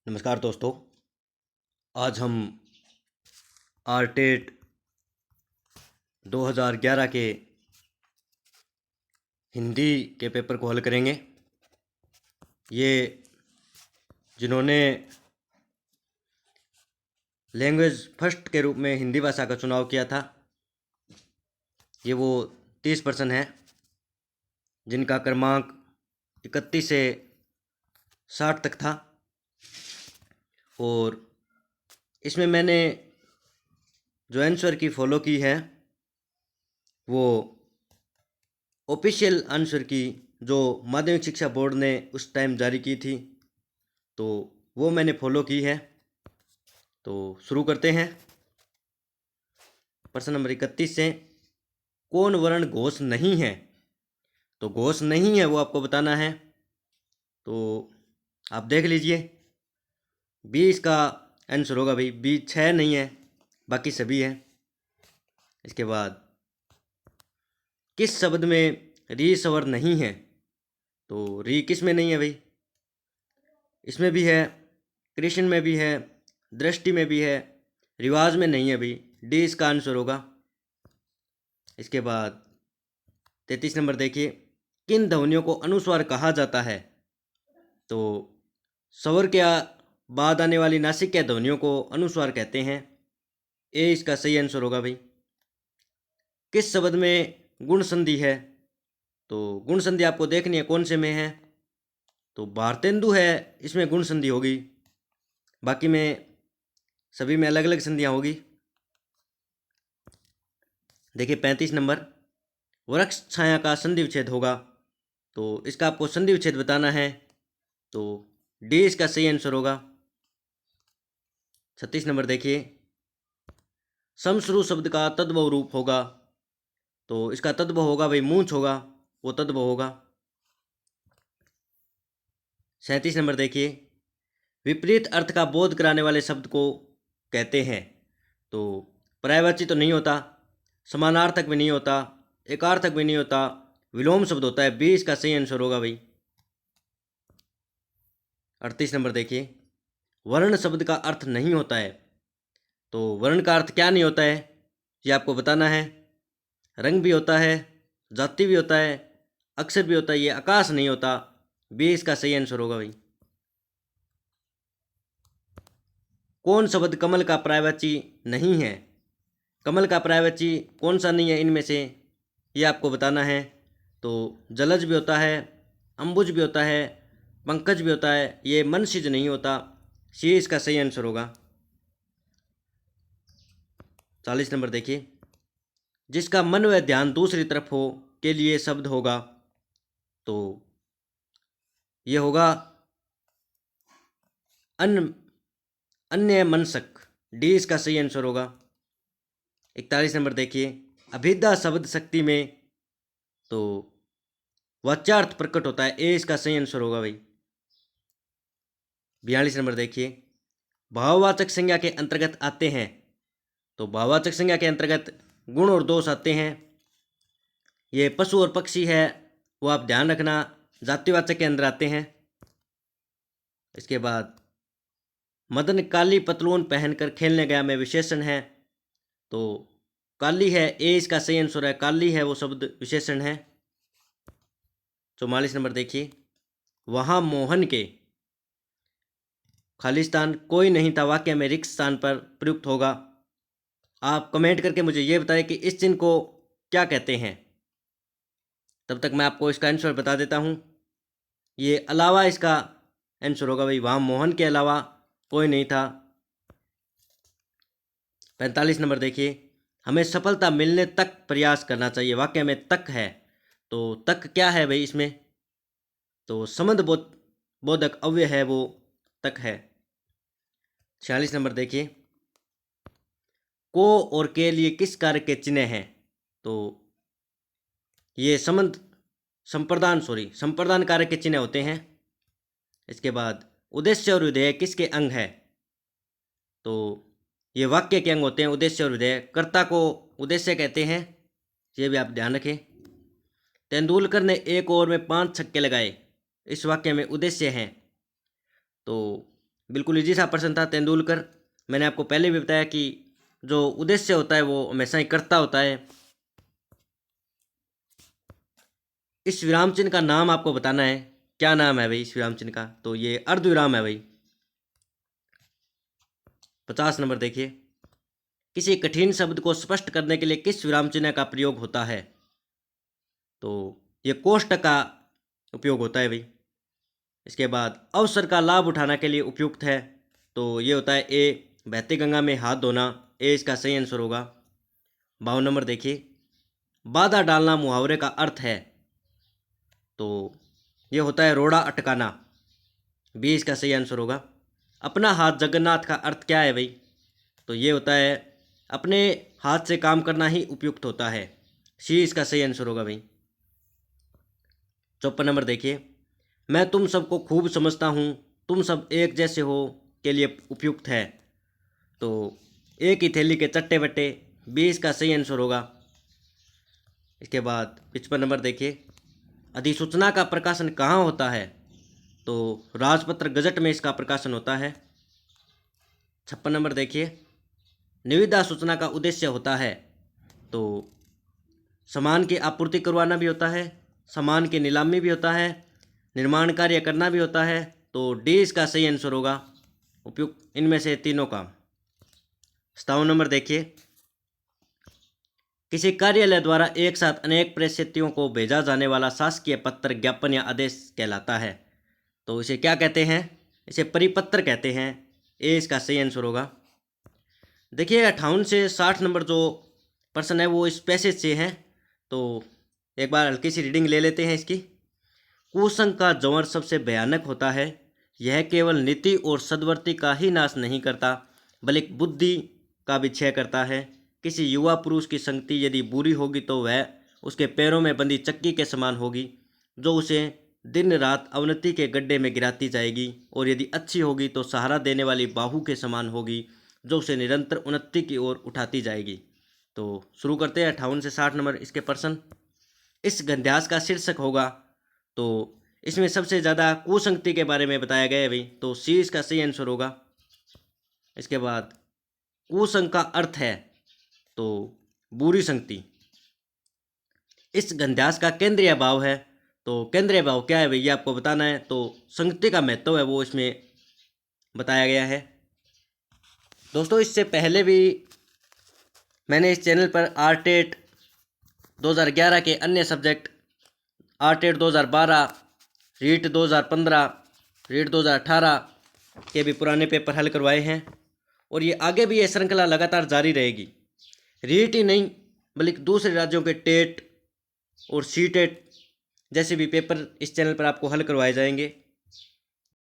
नमस्कार दोस्तों। आज हम आरटेट 2011 के हिंदी के पेपर को हल करेंगे। ये जिन्होंने लैंग्वेज फर्स्ट के रूप में हिंदी भाषा का चुनाव किया था, ये वो 30 पर्सन हैं जिनका क्रमांक 31 से 60 तक था। और इसमें मैंने जो आंसर की फॉलो की है वो ऑफिशियल आंसर की जो माध्यमिक शिक्षा बोर्ड ने उस टाइम जारी की थी, तो वो मैंने फॉलो की है। तो शुरू करते हैं। प्रश्न नंबर 31 से, कौन वर्ण घोष नहीं है? तो घोष नहीं है वो आपको बताना है। तो आप देख लीजिए, 20 का आंसर होगा भाई। 20 6 नहीं है, बाकी सभी है। इसके बाद किस शब्द में री स्वर नहीं है? तो री किस में नहीं है भाई? इसमें भी है, कृष्ण में भी है, दृष्टि में भी है, रिवाज में नहीं है भाई। डी इसका आंसर होगा। इसके बाद 33 नंबर देखिए, किन ध्वनियों को अनुस्वार कहा जाता है? तो स्वर के बाद आने वाली नासिक ध्वनियों को अनुस्वार कहते हैं। ए इसका सही आंसर होगा भाई। किस शब्द में गुण संधि है? तो गुण संधि आपको देखनी है कौन से में है। तो भारतेंदु है, इसमें गुण संधि होगी, बाकी में सभी में अलग अलग संधियाँ होगी। देखिए 35 नंबर, वृक्ष छाया का संधि विच्छेद होगा। तो इसका आपको संधि विच्छेद बताना है। तो डी इसका सही आंसर होगा। 36 नंबर देखिए, समश्रु शब्द का तद्भव रूप होगा। तो इसका तद्भव होगा भाई मूंछ होगा, वो तद्भव होगा। 37 नंबर देखिए, विपरीत अर्थ का बोध कराने वाले शब्द को कहते हैं। तो पर्यायवाची तो नहीं होता, समानार्थक भी नहीं होता, एकार्थक भी नहीं होता, विलोम शब्द होता है। 20 का सही आंसर होगा भाई। 38 नंबर देखिए, वर्ण शब्द का अर्थ नहीं होता है। तो वर्ण का अर्थ क्या नहीं होता है, ये आपको बताना है। रंग भी होता है, जाति भी होता है, अक्षर भी होता है, ये आकाश नहीं होता। 20 का सही आंसर होगा भाई। कौन शब्द कमल का पर्यायवाची नहीं है? कमल का पर्यायवाची कौन सा नहीं है इनमें से, ये आपको बताना है। तो जलज भी होता है, अंबुज भी होता है, पंकज भी होता है, ये मनसिज नहीं होता। सी इसका सही आंसर होगा। 40 नंबर देखिए, जिसका मन व ध्यान दूसरी तरफ हो के लिए शब्द होगा। तो ये होगा अन्य मनसक। डी इसका सही आंसर होगा। 41 नंबर देखिए, अभिधा शब्द शक्ति में तो वाच्यार्थ प्रकट होता है। ए इसका सही आंसर होगा भाई। 42 नंबर देखिए, भाववाचक संज्ञा के अंतर्गत आते हैं। तो भाववाचक संज्ञा के अंतर्गत गुण और दोष आते हैं। ये पशु और पक्षी है, वो आप ध्यान रखना, जातिवाचक के अंदर आते हैं। इसके बाद मदन काली पतलून पहनकर खेलने गया में विशेषण है। तो काली है, ए इसका सही आंसर है। काली है वो शब्द विशेषण है। 44 नंबर देखिए, वहां मोहन के खालिस्तान कोई नहीं था वाक्य में रिक्त स्थान पर प्रयुक्त होगा। आप कमेंट करके मुझे ये बताएं कि इस चिन्ह को क्या कहते हैं। तब तक मैं आपको इसका आंसर बता देता हूँ। ये अलावा इसका आंसर होगा भाई। वहां मोहन के अलावा कोई नहीं था। 45 नंबर देखिए, हमें सफलता मिलने तक प्रयास करना चाहिए। वाक्य में तक है, तो तक क्या है भाई इसमें? तो संबंध बोधक अव्यय है वो, तक है। 46 नंबर देखिए, को और के लिए किस कार्य के चिन्ह हैं? तो ये संप्रदान कार्य के चिन्ह होते हैं। इसके बाद उद्देश्य और विधेय किसके अंग है? तो ये वाक्य के अंग होते हैं, उद्देश्य और विधेय। कर्ता को उद्देश्य कहते हैं, ये भी आप ध्यान रखें। तेंदुलकर ने एक ओवर में 5 छक्के लगाए, इस वाक्य में उद्देश्य हैं। तो बिल्कुल इजी सा प्रश्न था। तेंदुलकर, मैंने आपको पहले भी बताया कि जो उद्देश्य होता है वो हमेशा ही कर्ता होता है। इस विराम चिन्ह का नाम आपको बताना है, क्या नाम है भाई इस विराम चिन्ह का? तो ये अर्धविराम है भाई। 50 नंबर देखिए, किसी कठिन शब्द को स्पष्ट करने के लिए किस विराम चिन्ह का प्रयोग होता है? तो ये कोष्टक का उपयोग होता है भाई। इसके बाद अवसर का लाभ उठाने के लिए उपयुक्त है, तो ये होता है ए, बहती गंगा में हाथ धोना। ए इसका सही आंसर होगा। 52 नंबर देखिए, बाधा डालना मुहावरे का अर्थ है, तो ये होता है रोड़ा अटकाना। बी इसका सही आंसर होगा। अपना हाथ जगन्नाथ का अर्थ क्या है भाई? तो ये होता है अपने हाथ से काम करना ही उपयुक्त होता है। सी इसका सही आंसर होगा भाई। 54 नंबर देखिए, मैं तुम सबको खूब समझता हूँ, तुम सब एक जैसे हो के लिए उपयुक्त है, तो एक ही थैली के चट्टे बट्टे। बी इसका सही आंसर होगा। इसके बाद 55 नंबर देखिए, अधिसूचना का प्रकाशन कहाँ होता है? तो राजपत्र गजट में इसका प्रकाशन होता है। 56 नंबर देखिए, निविदा सूचना का उद्देश्य होता है, तो सामान की आपूर्ति करवाना भी होता है, सामान की नीलामी भी होता है, निर्माण कार्य करना भी होता है, तो डी इसका सही आंसर होगा। उपयुक्त इनमें से तीनों का। 57 नंबर देखिए, किसी कार्यालय द्वारा एक साथ अनेक प्रेषितों को भेजा जाने वाला शासकीय पत्र, ज्ञापन या आदेश कहलाता है, तो इसे क्या कहते हैं? इसे परिपत्र कहते हैं। ए इसका सही आंसर होगा। देखिए 58 से 60 नंबर जो प्रश्न है वो इस पैसेज से है, तो एक बार हल्की सी रीडिंग ले लेते हैं इसकी। कुसंग का जंवर सबसे भयानक होता है, यह केवल नीति और सद्वर्ती का ही नाश नहीं करता बल्कि बुद्धि का भी क्षय करता है। किसी युवा पुरुष की संगति यदि बुरी होगी तो वह उसके पैरों में बंधी चक्की के समान होगी, जो उसे दिन रात अवनति के गड्ढे में गिराती जाएगी, और यदि अच्छी होगी तो सहारा देने वाली बाहू के समान होगी, जो उसे निरंतर उन्नति की ओर उठाती जाएगी। तो शुरू करते हैं 58 से 60 नंबर इसके प्रश्न। इस गद्यांश का शीर्षक होगा, तो इसमें सबसे ज़्यादा कुसंगति के बारे में बताया गया है भाई, तो सी इसका सही आंसर होगा। इसके बाद कुसंग का अर्थ है, तो बुरी संगति। इस गद्यांश का केंद्रीय भाव है, तो केंद्रीय भाव क्या है भाई ये आपको बताना है, तो संगति का महत्व है वो इसमें बताया गया है। दोस्तों इससे पहले भी मैंने इस चैनल पर आरटेट 2011 के अन्य सब्जेक्ट, आरटेट 2012, रीट 2015, रीट 2018 के भी पुराने पेपर हल करवाए हैं, और ये आगे भी ये श्रृंखला लगातार जारी रहेगी। रीट ही नहीं बल्कि दूसरे राज्यों के टेट और सी टेट जैसे भी पेपर इस चैनल पर आपको हल करवाए जाएंगे।